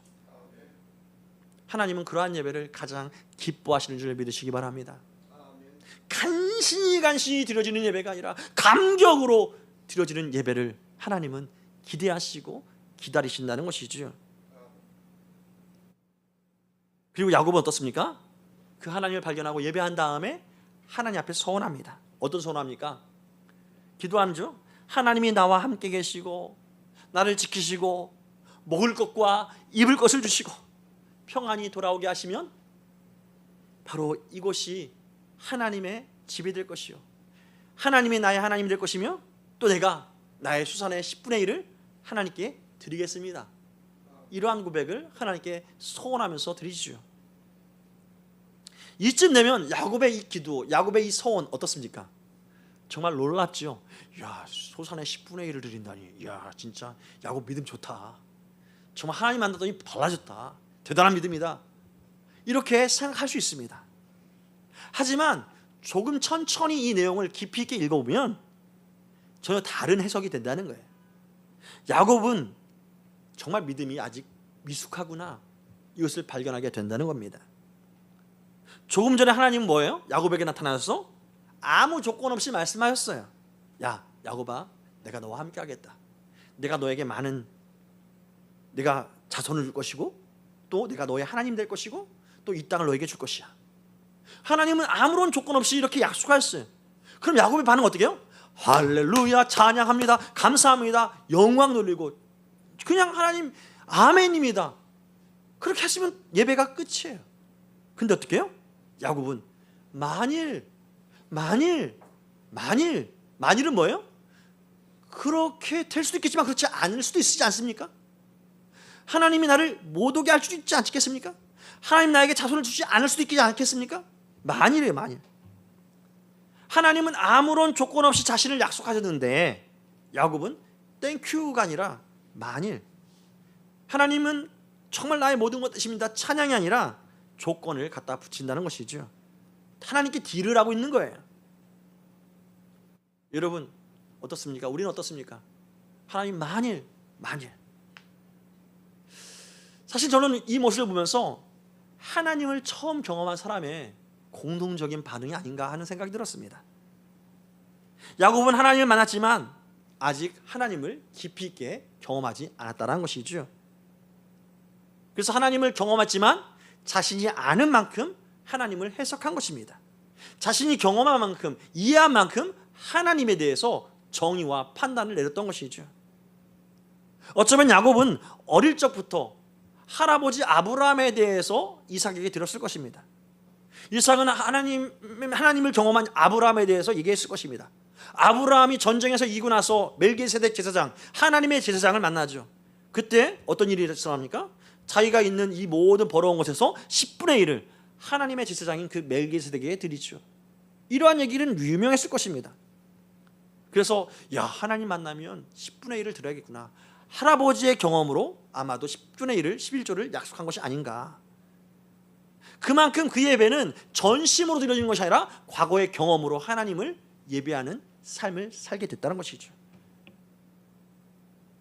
하나님은 그러한 예배를 가장 기뻐하시는 줄 믿으시기 바랍니다. 간신히 드려지는 예배가 아니라 감격으로 드려지는 예배를 하나님은 기대하시고 기다리신다는 것이죠. 그리고 야곱은 어떻습니까? 그 하나님을 발견하고 예배한 다음에 하나님 앞에 서원합니다. 어떤 서원합니까? 기도함죠. 하나님이 나와 함께 계시고 나를 지키시고 먹을 것과 입을 것을 주시고 평안히 돌아오게 하시면 바로 이곳이 하나님의 집이 될 것이요, 하나님이 나의 하나님이 될 것이며 또 내가 나의 수산의 10분의 1을 하나님께 드리겠습니다. 이러한 고백을 하나님께 소원하면서 드리시죠. 이쯤 되면 야곱의 이 기도, 야곱의 이 소원 어떻습니까? 정말 놀랍죠. 야, 소산의 10분의 1을 드린다니, 야, 진짜 야곱 믿음 좋다. 정말 하나님 만났더니 달라졌다. 대단한 믿음이다. 이렇게 생각할 수 있습니다. 하지만 조금 천천히 이 내용을 깊이 있게 읽어보면 전혀 다른 해석이 된다는 거예요. 야곱은 정말 믿음이 아직 미숙하구나, 이것을 발견하게 된다는 겁니다. 조금 전에 하나님은 뭐예요? 야곱에게 나타나서 아무 조건 없이 말씀하셨어요. 야, 야곱아, 내가 너와 함께 하겠다. 내가 너에게 많은, 내가 자손을 줄 것이고 또 내가 너의 하나님 될 것이고 또 이 땅을 너에게 줄 것이야. 하나님은 아무런 조건 없이 이렇게 약속하셨어요. 그럼 야곱의 반응 어떻게 해요? 할렐루야, 찬양합니다, 감사합니다, 영광 돌리고 그냥 하나님 아멘입니다. 그렇게 하시면 예배가 끝이에요. 근데 어떻게 해요? 야곱은 만일은 뭐예요? 그렇게 될 수도 있겠지만 그렇지 않을 수도 있지 않습니까? 하나님이 나를 못 오게 할 수도 있지 않겠습니까? 하나님 나에게 자손을 주지 않을 수도 있지 않겠습니까? 만일이에요, 만일. 하나님은 아무런 조건 없이 자신을 약속하셨는데 야곱은 땡큐가 아니라 만일. 하나님은 정말 나의 모든 것 되십니다, 찬양이 아니라 조건을 갖다 붙인다는 것이죠. 하나님께 딜을 하고 있는 거예요. 여러분 어떻습니까? 우리는 어떻습니까? 하나님 만일. 사실 저는 이 모습을 보면서 하나님을 처음 경험한 사람의 공동적인 반응이 아닌가 하는 생각이 들었습니다. 야곱은 하나님을 만났지만 아직 하나님을 깊이 있게 경험하지 않았다는 것이죠. 그래서 하나님을 경험했지만 자신이 아는 만큼 하나님을 해석한 것입니다. 자신이 경험한 만큼, 이해한 만큼 하나님에 대해서 정의와 판단을 내렸던 것이죠. 어쩌면 야곱은 어릴 적부터 할아버지 아브라함에 대해서 이삭에게 들었을 것입니다. 이삭은 하나님을 경험한 아브라함에 대해서 얘기했을 것입니다. 아브라함이 전쟁에서 이기고 나서 멜기세덱 제사장, 하나님의 제사장을 만나죠. 그때 어떤 일이 일어납니까? 자기가 있는 이 모든 벌어온 것에서 10분의 1을 하나님의 제사장인 그 멜기세덱에게 드리죠. 이러한 얘기는 유명했을 것입니다. 그래서 야, 하나님 만나면 10분의 1을 드려야겠구나. 할아버지의 경험으로 아마도 10분의 1을 11조를 약속한 것이 아닌가. 그만큼 그 예배는 전심으로 드려진 것이 아니라 과거의 경험으로 하나님을 예배하는 삶을 살게 됐다는 것이죠.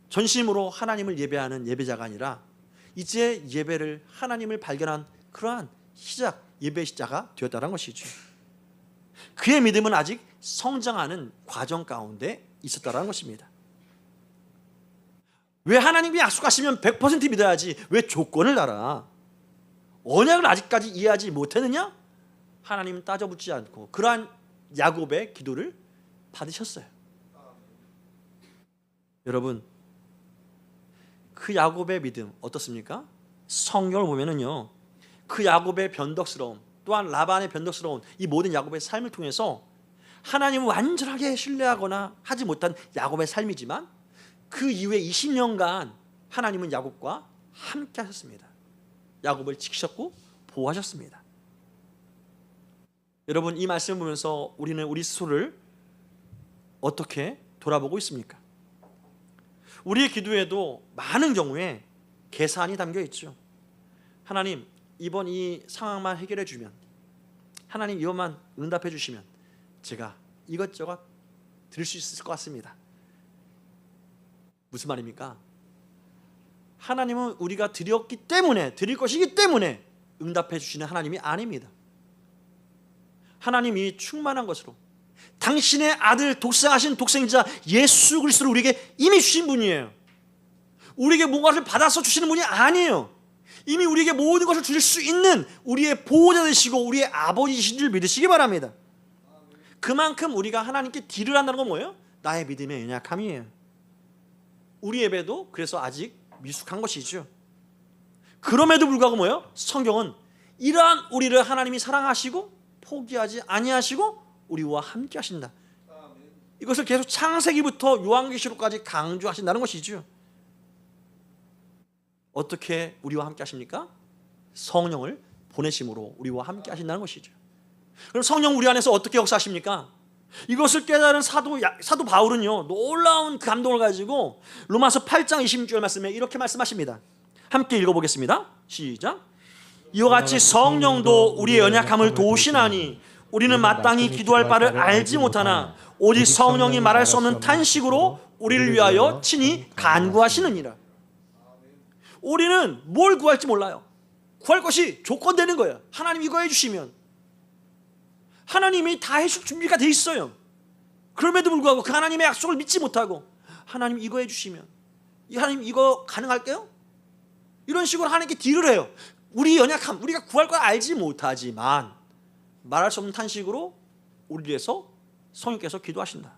전심으로 하나님을 예배하는 예배자가 아니라 이제 예배를, 하나님을 발견한 그러한 시작, 예배의 시작가 되었다는 것이죠. 그의 믿음은 아직 성장하는 과정 가운데 있었다는 것입니다. 왜 하나님이 약속하시면 100% 믿어야지 왜 조건을 달아? 언약을 아직까지 이해하지 못했느냐? 하나님은 따져붙지 않고 그러한 야곱의 기도를 받으셨어요. 여러분, 그 야곱의 믿음 어떻습니까? 성경을 보면은요, 그 야곱의 변덕스러움, 또한 라반의 변덕스러운 이 모든 야곱의 삶을 통해서 하나님을 완전하게 신뢰하거나 하지 못한 야곱의 삶이지만 그 이후에 20년간 하나님은 야곱과 함께 하셨습니다. 야곱을 지키셨고 보호하셨습니다. 여러분, 이 말씀을 보면서 우리는 우리 스스로를 어떻게 돌아보고 있습니까? 우리의 기도에도 많은 경우에 계산이 담겨 있죠. 하나님, 이번 이 상황만 해결해 주면, 하나님 이것만 응답해 주시면 제가 이것저것 드릴 수 있을 것 같습니다. 무슨 말입니까? 하나님은 우리가 드렸기 때문에, 드릴 것이기 때문에 응답해 주시는 하나님이 아닙니다. 하나님이 충만한 것으로 당신의 아들 독생하신 독생자 예수 그리스도를 우리에게 이미 주신 분이에요. 우리에게 뭔가를 받아서 주시는 분이 아니에요. 이미 우리에게 모든 것을 주실 수 있는 우리의 보호자 되시고 우리의 아버지이신 줄 믿으시기 바랍니다. 그만큼 우리가 하나님께 딜을 한다는 건 뭐예요? 나의 믿음의 연약함이에요. 우리 예배도 그래서 아직 미숙한 것이죠. 그럼에도 불구하고 뭐예요? 성경은 이러한 우리를 하나님이 사랑하시고 포기하지 아니하시고 우리와 함께 하신다. 이것을 계속 창세기부터 요한계시록까지 강조하신다는 것이죠. 어떻게 우리와 함께 하십니까? 성령을 보내심으로 우리와 함께 하신다는 것이죠. 그럼 성령 우리 안에서 어떻게 역사하십니까? 이것을 깨달은 사도 바울은요, 놀라운 감동을 가지고 로마서 8장 26절 말씀에 이렇게 말씀하십니다. 함께 읽어보겠습니다. 시작. 이와 같이 성령도 우리의 연약함을 도우시나니 우리는 마땅히 기도할 바를 알지 못하나 오직 성령이 말할 수 없는 탄식으로 우리를 위하여 친히 간구하시느니라. 우리는 뭘 구할지 몰라요. 구할 것이 조건되는 거예요. 하나님 이거 해주시면. 하나님이 다 해줄 준비가 돼 있어요. 그럼에도 불구하고 그 하나님의 약속을 믿지 못하고 하나님 이거 해주시면, 하나님 이거 가능할게요? 이런 식으로 하나님께 딜을 해요. 우리 연약함, 우리가 구할 걸 알지 못하지만 말할 수 없는 탄식으로 우리를 위해서 성령께서 기도하신다.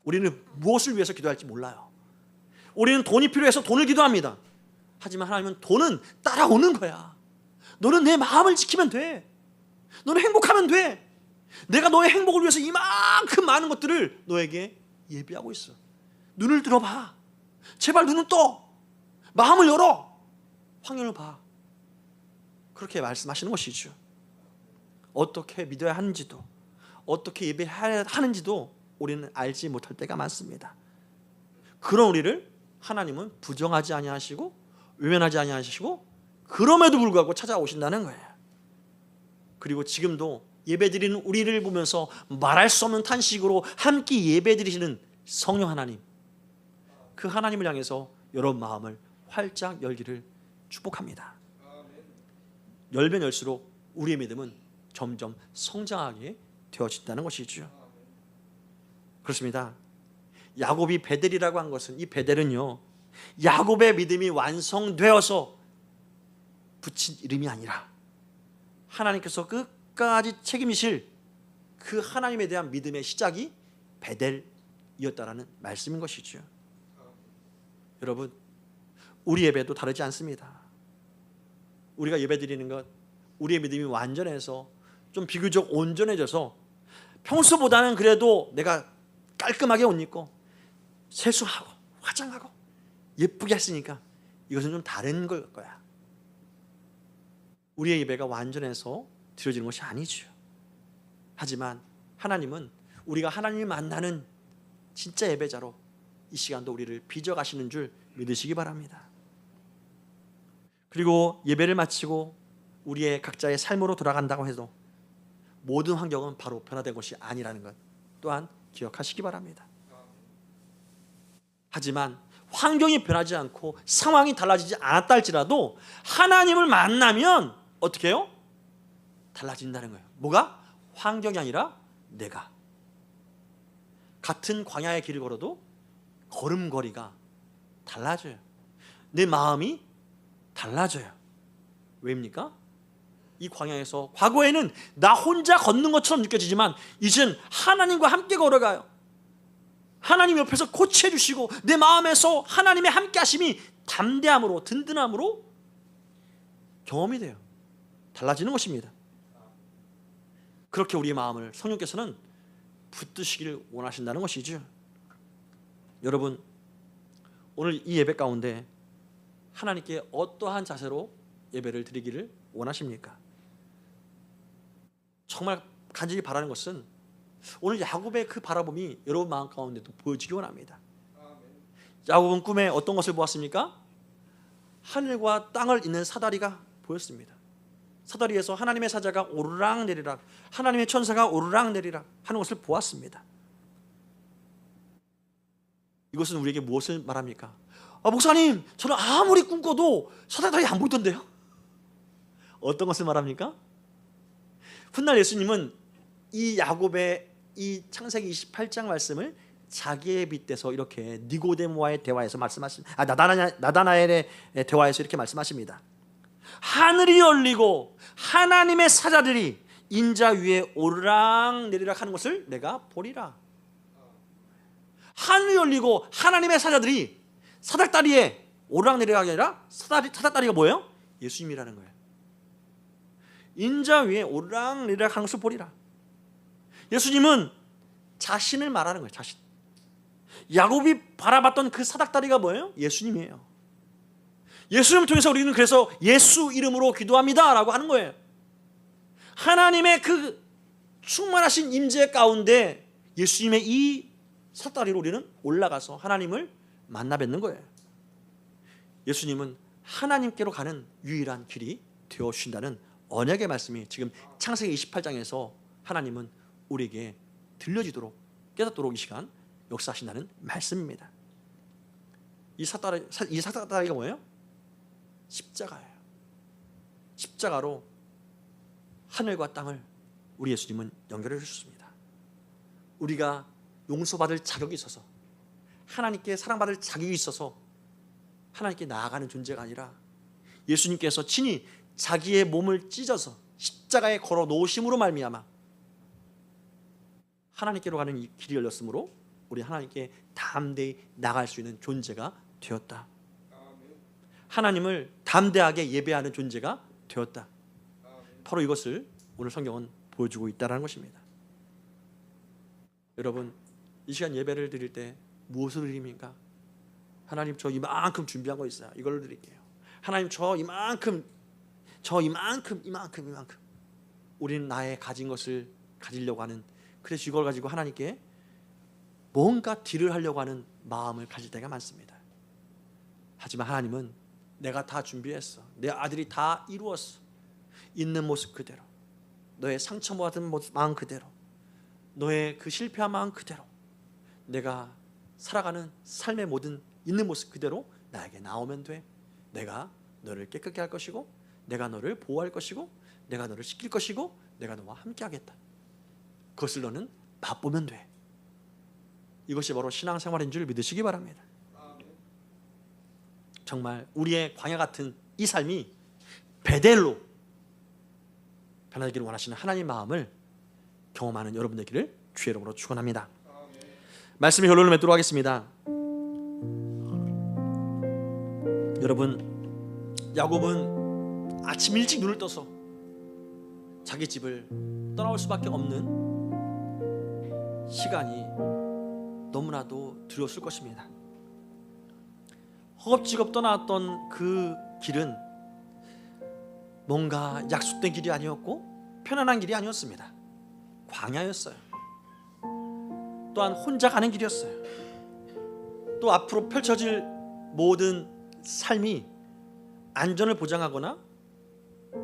우리는 무엇을 위해서 기도할지 몰라요. 우리는 돈이 필요해서 돈을 기도합니다. 하지만 하나님은 돈은 따라오는 거야. 너는 내 마음을 지키면 돼. 너는 행복하면 돼. 내가 너의 행복을 위해서 이만큼 많은 것들을 너에게 예비하고 있어. 눈을 들어봐. 제발 눈을 떠. 마음을 열어. 환경을 봐. 그렇게 말씀하시는 것이죠. 어떻게 믿어야 하는지도, 어떻게 예배해야 하는지도 우리는 알지 못할 때가 많습니다. 그런 우리를 하나님은 부정하지 아니하시고 외면하지 아니하시고 그럼에도 불구하고 찾아오신다는 거예요. 그리고 지금도 예배드리는 우리를 보면서 말할 수 없는 탄식으로 함께 예배드리시는 성령 하나님, 그 하나님을 향해서 여러분 마음을 활짝 열기를 축복합니다. 열면 열수록 우리의 믿음은 점점 성장하게 되어진다는 것이죠. 그렇습니다. 야곱이 베델이라고 한 것은, 이 베델은요, 야곱의 믿음이 완성되어서 붙인 이름이 아니라 하나님께서 끝까지 책임지실 그 하나님에 대한 믿음의 시작이 베델이었다라는 말씀인 것이죠. 여러분, 우리 예배도 다르지 않습니다. 우리가 예배드리는 것, 우리의 믿음이 완전해서 좀 비교적 온전해져서 평소보다는 그래도 내가 깔끔하게 옷 입고 세수하고 화장하고 예쁘게 했으니까 이것은 좀 다른 걸 거야. 우리의 예배가 완전해서 드려지는 것이 아니죠. 하지만 하나님은 우리가 하나님을 만나는 진짜 예배자로 이 시간도 우리를 빚어가시는 줄 믿으시기 바랍니다. 그리고 예배를 마치고 우리의 각자의 삶으로 돌아간다고 해도 모든 환경은 바로 변화된 것이 아니라는 것 또한 기억하시기 바랍니다. 하지만 환경이 변하지 않고 상황이 달라지지 않았다 할지라도 하나님을 만나면 어떻게 해요? 달라진다는 거예요. 뭐가? 환경이 아니라 내가. 같은 광야의 길을 걸어도 걸음걸이가 달라져요. 내 마음이 달라져요. 왜입니까? 이 광야에서 과거에는 나 혼자 걷는 것처럼 느껴지지만 이젠 하나님과 함께 걸어가요. 하나님 옆에서 코치해 주시고 내 마음에서 하나님의 함께 하심이 담대함으로 든든함으로 경험이 돼요. 달라지는 것입니다. 그렇게 우리의 마음을 성령께서는 붙드시기를 원하신다는 것이죠. 여러분, 오늘 이 예배 가운데 하나님께 어떠한 자세로 예배를 드리기를 원하십니까? 정말 간절히 바라는 것은 오늘 야곱의 그 바라봄이 여러분 마음 가운데도 보여지기 원합니다. 야곱은 꿈에 어떤 것을 보았습니까? 하늘과 땅을 잇는 사다리가 보였습니다. 사다리에서 하나님의 사자가 오르락 내리락, 하나님의 천사가 오르락 내리락 하는 것을 보았습니다. 이것은 우리에게 무엇을 말합니까? 목사님, 저는 아무리 꿈꿔도 사다리 안 보이던데요? 어떤 것을 말합니까? 훗날 예수님은 이 야곱의 이 창세기 28장 말씀을 자기에 빗대서 이렇게 니고데모와의 대화에서 말씀하십니다. 나다나엘의 대화에서 이렇게 말씀하십니다. 하늘이 열리고 하나님의 사자들이 인자 위에 오르락 내리락 하는 것을 내가 보리라. 하늘이 열리고 하나님의 사자들이 사닥다리에 오르락 내리락이 아니라 사닥다리가 뭐예요? 예수님이라는 거예요. 인자 위에 오르락 내리락 하는 것을 보리라. 예수님은 자신을 말하는 거예요. 자신. 야곱이 바라봤던 그 사닥다리가 뭐예요? 예수님이에요. 예수님을 통해서 우리는 그래서 예수 이름으로 기도합니다 라고 하는 거예요. 하나님의 그 충만하신 임재 가운데 예수님의 이 사닥다리로 우리는 올라가서 하나님을 만나 뵙는 거예요. 예수님은 하나님께로 가는 유일한 길이 되어주신다는 언약의 말씀이 지금 창세기 28장에서 하나님은 우리에게 들려지도록 깨닫도록 이 시간 역사하신다는 말씀입니다. 이 사닥다리가 뭐예요? 십자가예요. 십자가로 하늘과 땅을 우리 예수님은 연결해 주셨습니다. 우리가 용서받을 자격이 있어서, 하나님께 사랑받을 자격이 있어서 하나님께 나아가는 존재가 아니라 예수님께서 친히 자기의 몸을 찢어서 십자가에 걸어 놓으심으로 말미암아 하나님께로 가는 이 길이 열렸으므로 우리 하나님께 담대히 나갈 수 있는 존재가 되었다. 하나님을 담대하게 예배하는 존재가 되었다. 바로 이것을 오늘 성경은 보여주고 있다는 것입니다. 여러분, 이 시간 예배를 드릴 때 무엇을 드립니까? 하나님, 저 이만큼 준비한 거 있어요. 이걸로 드릴게요. 하나님, 저 이만큼. 우리는 나의 가진 것을 가지려고 하는, 그래서 이걸 가지고 하나님께 뭔가 딜을 하려고 하는 마음을 가질 때가 많습니다. 하지만 하나님은 내가 다 준비했어. 내 아들이 다 이루었어. 있는 모습 그대로, 너의 상처받은 마음 그대로, 너의 그 실패한 마음 그대로, 내가 살아가는 삶의 모든 있는 모습 그대로 나에게 나오면 돼. 내가 너를 깨끗게 할 것이고, 내가 너를 보호할 것이고, 내가 너를 지킬 것이고, 내가 너와 함께 하겠다. 그것을 너는 맛보면 돼. 이것이 바로 신앙생활인 줄 믿으시기 바랍니다. 정말 우리의 광야 같은 이 삶이 베델로 변화되기를 원하시는 하나님의 마음을 경험하는 여러분 되기를 주의 이름으로 축원합니다. 말씀의 결론을 맺도록 하겠습니다. 여러분, 야곱은 아침 일찍 눈을 떠서 자기 집을 떠나올 수밖에 없는 시간이 너무나도 두려웠을 것입니다. 허겁지겁 떠나왔던 그 길은 뭔가 약속된 길이 아니었고 편안한 길이 아니었습니다. 광야였어요. 또한 혼자 가는 길이었어요. 또 앞으로 펼쳐질 모든 삶이 안전을 보장하거나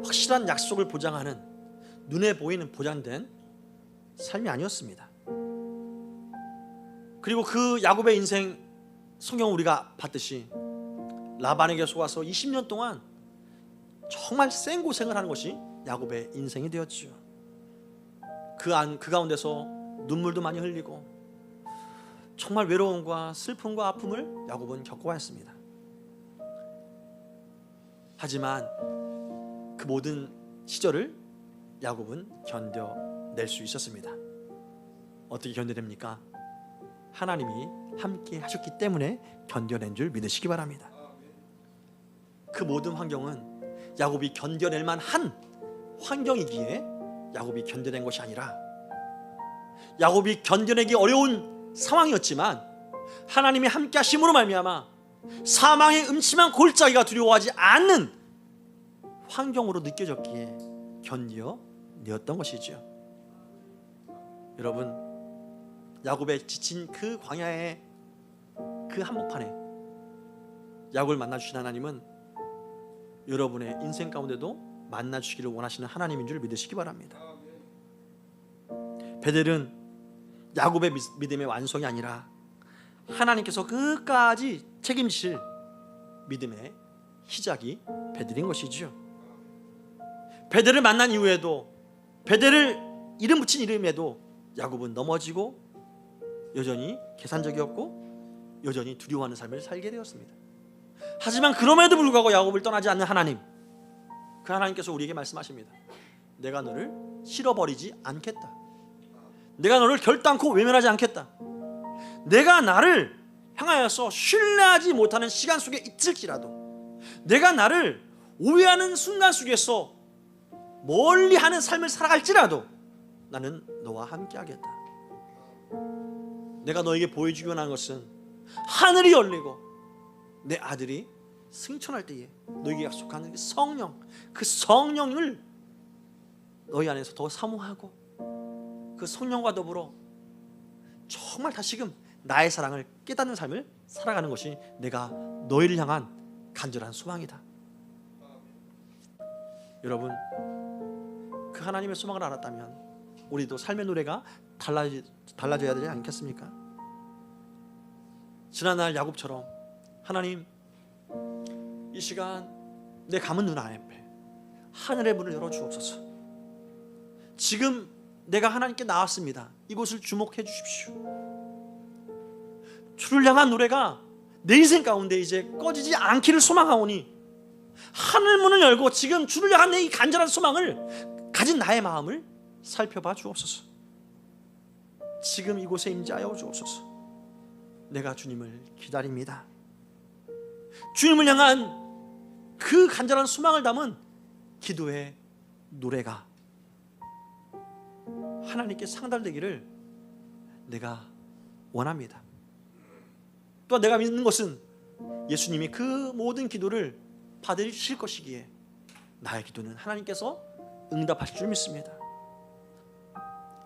확실한 약속을 보장하는, 눈에 보이는 보장된 삶이 아니었습니다. 그리고 그 야곱의 인생, 성경 우리가 봤듯이 라반에게 속아서 20년 동안 정말 생고생을 하는 것이 야곱의 인생이 되었죠. 그 가운데서 눈물도 많이 흘리고 정말 외로움과 슬픔과 아픔을 야곱은 겪어왔습니다. 하지만 그 모든 시절을 야곱은 견뎌낼 수 있었습니다. 어떻게 견뎌냅니까? 하나님이 함께 하셨기 때문에 견뎌낸 줄 믿으시기 바랍니다. 그 모든 환경은 야곱이 견뎌낼 만한 환경이기에 야곱이 견뎌낸 것이 아니라, 야곱이 견뎌내기 어려운 상황이었지만 하나님이 함께 하심으로 말미암아 사망의 음침한 골짜기가 두려워하지 않는 환경으로 느껴졌기에 견뎌내었던 것이죠. 여러분, 야곱의 지친 그 광야의 그 한복판에 야곱을 만나주신 하나님은 여러분의 인생 가운데도 만나주시기를 원하시는 하나님인 줄 믿으시기 바랍니다. 베델은 야곱의 믿음의 완성이 아니라 하나님께서 끝까지 책임질 믿음의 시작이 베델인 것이죠. 베델을 만난 이후에도, 베델을 이름 붙인 이름에도 야곱은 넘어지고 여전히 계산적이었고 여전히 두려워하는 삶을 살게 되었습니다. 하지만 그럼에도 불구하고 야곱을 떠나지 않는 하나님, 그 하나님께서 우리에게 말씀하십니다. 내가 너를 실어버리지 않겠다. 내가 너를 결단코 외면하지 않겠다. 내가 나를 향하여서 신뢰하지 못하는 시간 속에 있을지라도, 내가 나를 오해하는 순간 속에서 멀리하는 삶을 살아갈지라도 나는 너와 함께 하겠다. 내가 너에게 보여주기 원하는 것은 하늘이 열리고 내 아들이 승천할 때에 너에게 약속하는 그 성령, 그 성령을 너희 안에서 더 사모하고 그 성령과 더불어 정말 다시금 나의 사랑을 깨닫는 삶을 살아가는 것이 내가 너희를 향한 간절한 소망이다. 여러분, 그 하나님의 소망을 알았다면 우리도 삶의 노래가 달라져야 되지 않겠습니까? 지난날 야곱처럼 하나님, 이 시간 내 감은 눈 앞에 하늘의 문을 열어주옵소서. 지금 내가 하나님께 나왔습니다. 이곳을 주목해 주십시오. 주를 향한 노래가 내 인생 가운데 이제 꺼지지 않기를 소망하오니 하늘 문을 열고 지금 주를 향한 내 이 간절한 소망을 가진 나의 마음을 살펴봐 주옵소서. 지금 이곳에 임재하여 주옵소서. 내가 주님을 기다립니다. 주님을 향한 그 간절한 소망을 담은 기도의 노래가 하나님께 상달되기를 내가 원합니다. 또한 내가 믿는 것은 예수님이 그 모든 기도를 받으실 것이기에 나의 기도는 하나님께서 응답하실 줄 믿습니다.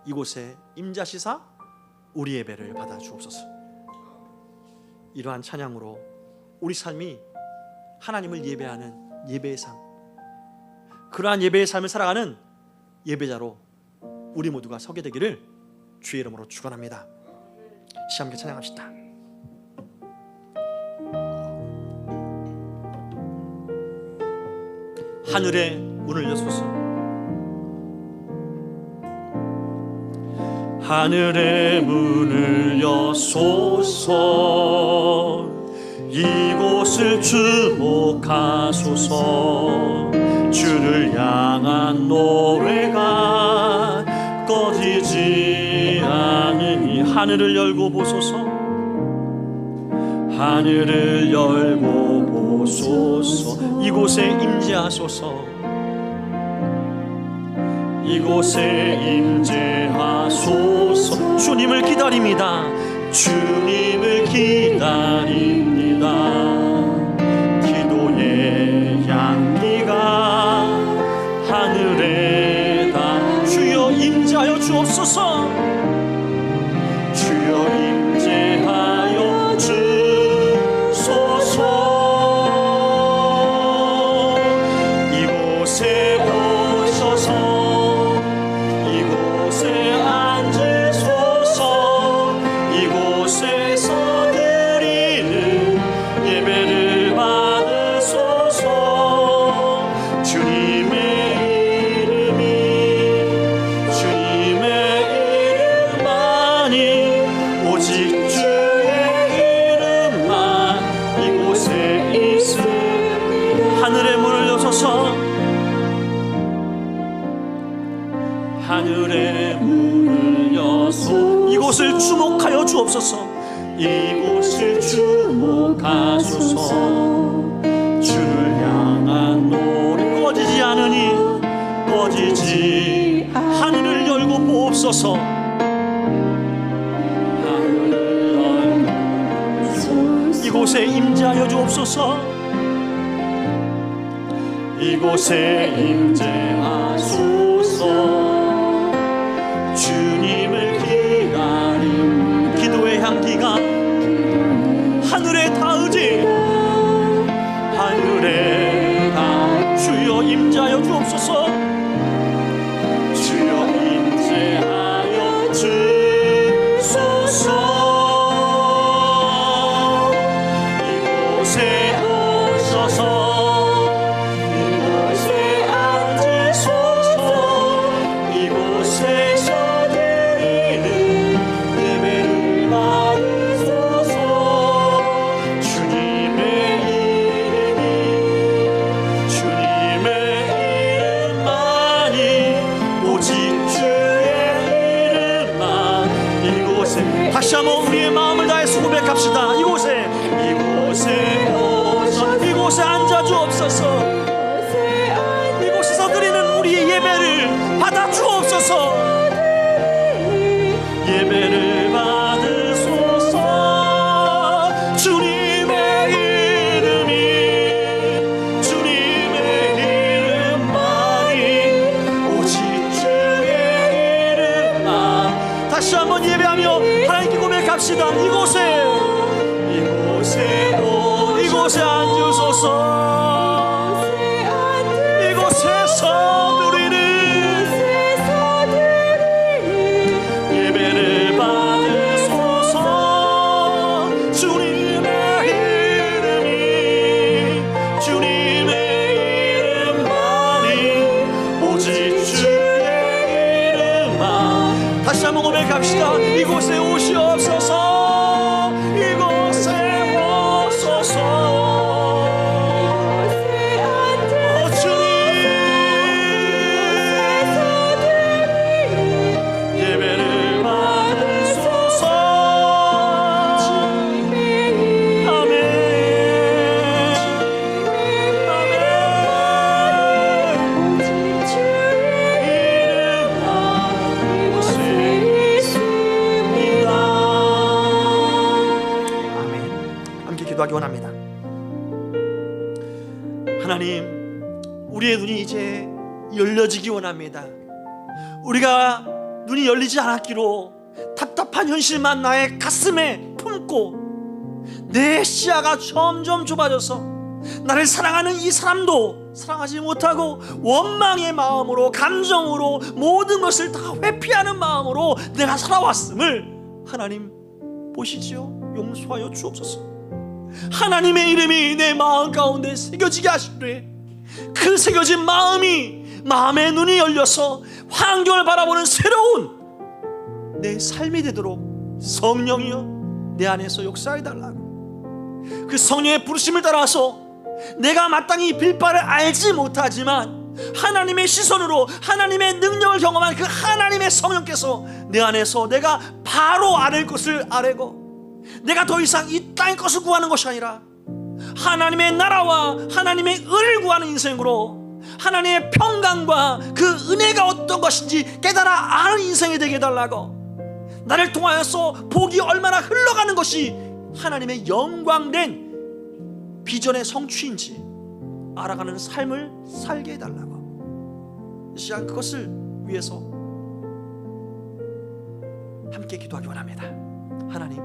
이곳에 임재하시사 우리 예배를 받아 주옵소서. 이러한 찬양으로 우리 삶이 하나님을 예배하는 예배의 삶, 그러한 예배의 삶을 살아가는 예배자로 우리 모두가 서게 되기를 주의 이름으로 축원합니다. 시간 함께 찬양합시다. 하늘의 문을 여소서. 하늘의 문을 여소서. 이곳을 주목하소서. 주를 향한 노래가 꺼지지 않으니 하늘을 열고 보소서. 하늘을 열고 보소서. 이곳에 임재하소서. 이곳에 임재하소서. 주님을 기다립니다. 주님을 기다립니다. 기도의 향기가 하늘에 닿. 주여 임재하여 주옵소서. 주여 임재하여 주소서. 이곳에 오셔서 이곳에 앉으소서. 이곳에서 드리는 예배를 받으소서. 주님의 이름이 주님의 이름만이 오직 주의 이름만 이곳에 있습니다. 하늘의 문을 여소서. 하늘의 문을 여소. 이곳을 주목하여 주옵소서. 이곳을 주목하소서. 주를 향한 노래 꺼지지 않으니 꺼지지 주옵소서. 이곳에 임재하여 주옵소서. 이곳에 임재하소서. 주님을 기다립니다. 기도의 향기가 하늘에 닿으지. 하늘에 닿아 주여 임재하여 주옵소서. 주여 임재하여 주소서. 이곳에 오셔서 이곳에 앉으소서. 이곳에서 드리는 예배를 받으소서. 주님의 이름이 주님의 이름만이 오직 주의 이름만 이곳에 다시 한번 우리의 마음을 다해서 고백합시다. 이곳에 오셔 이곳에 앉아 주옵소서. 이곳에서 드리는 우리의 예배를 받아 주옵소서. 예배를 받으소서. 주님의 이름이 주님의 이름만이 오직 주의 이름만 다시 한번 예배하며 하나님께 고백합시다. 이곳에 앉으소서. 이곳에서 드리는 예배를 받으소서. 주님의 이름이 주님의 이름만이 오직 주의 이름만 다시 한번 고백합시다. 이곳에 오시옵소서. 이곳에 오소서. 주님 예배를 받으소서. 아멘. 함께 기도하기 원합니다. 하나님, 우리의 눈이 이제 열려지기 원합니다. 우리가 눈이 열리지 않았기로 답답한 현실만 나의 가슴에 품고 내 시야가 점점 좁아져서 나를 사랑하는 이 사람도 사랑하지 못하고 원망의 마음으로 감정으로 모든 것을 다 회피하는 마음으로 내가 살아왔음을 하나님 보시지요. 용서하여 주옵소서. 하나님의 이름이 내 마음 가운데 새겨지게 하시되 그 새겨진 마음의 눈이 열려서 환경을 바라보는 새로운 내 삶이 되도록 성령이여 내 안에서 역사해 달라고. 그 성령의 부르심을 따라서 내가 마땅히 빌바를 알지 못하지만 하나님의 시선으로 하나님의 능력을 경험한 그 하나님의 성령께서 내 안에서 내가 바로 아는 것을 아뢰고 내가 더 이상 이 땅의 것을 구하는 것이 아니라 하나님의 나라와 하나님의 의를 구하는 인생으로 하나님의 평강과 그 은혜가 어떤 것인지 깨달아 아는 인생이 되게 해달라고. 나를 통하여서 복이 얼마나 흘러가는 것이 하나님의 영광된 비전의 성취인지 알아가는 삶을 살게 해달라고. 이 시간 그것을 위해서 함께 기도하기 원합니다. 하나님,